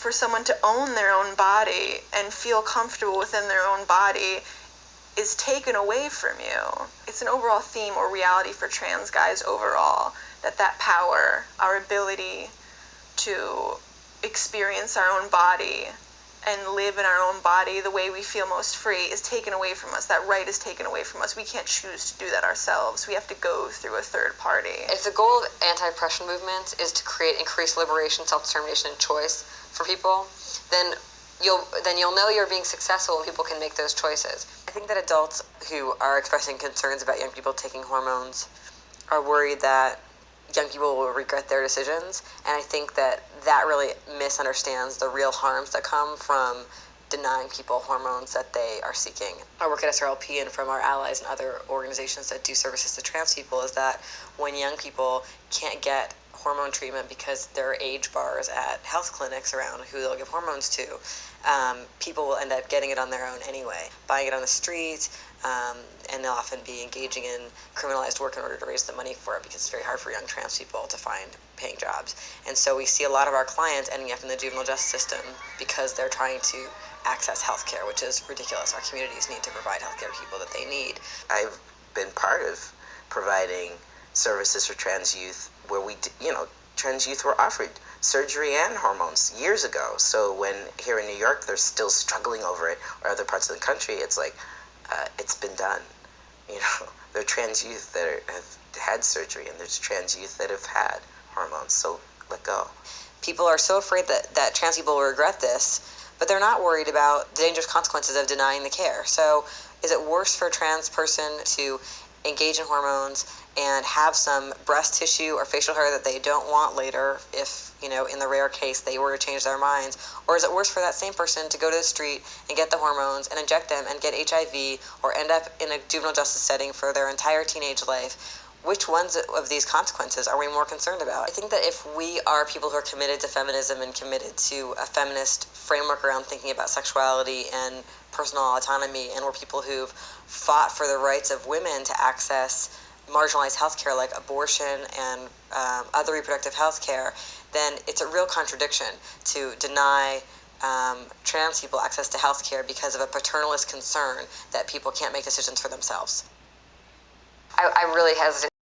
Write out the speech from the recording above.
for someone to own their own body and feel comfortable within their own body is taken away from you. It's an overall theme or reality for trans guys overall, that power, our ability to experience our own body and live in our own body the way we feel most free is taken away from us. That right is taken away from us. We can't choose to do that ourselves. We have to go through a third party. If the goal of anti-oppression movements is to create increased liberation, self-determination, and choice for people, then you'll know you're being successful when people can make those choices. I think that adults who are expressing concerns about young people taking hormones are worried that young people will regret their decisions, and I think that really misunderstands the real harms that come from denying people hormones that they are seeking. Our work at SRLP and from our allies and other organizations that do services to trans people is that when young people can't get hormone treatment because there are age bars at health clinics around who they'll give hormones to, people will end up getting it on their own anyway, buying it on the street, and they'll often be engaging in criminalized work in order to raise the money for it because it's very hard for young trans people to find paying jobs. And so we see a lot of our clients ending up in the juvenile justice system because they're trying to access health care, which is ridiculous. Our communities need to provide health care to people that they need. I've been part of providing services for trans youth where trans youth were offered surgery and hormones years ago. So when here in New York they're still struggling over it, or other parts of the country, it's like it's been done. There are trans youth that have had surgery, and there's trans youth that have had hormones. So let go. People are so afraid that trans people will regret this, but they're not worried about the dangerous consequences of denying the care. So is it worse for a trans person to engage in hormones and have some breast tissue or facial hair that they don't want later if, in the rare case they were to change their minds? Or is it worse for that same person to go to the street and get the hormones and inject them and get HIV or end up in a juvenile justice setting for their entire teenage life? Which ones of these consequences are we more concerned about? I think that if we are people who are committed to feminism and committed to a feminist framework around thinking about sexuality and personal autonomy, and we're people who've fought for the rights of women to access marginalized health care like abortion and other reproductive health care, then it's a real contradiction to deny trans people access to health care because of a paternalist concern that people can't make decisions for themselves. I really hesitate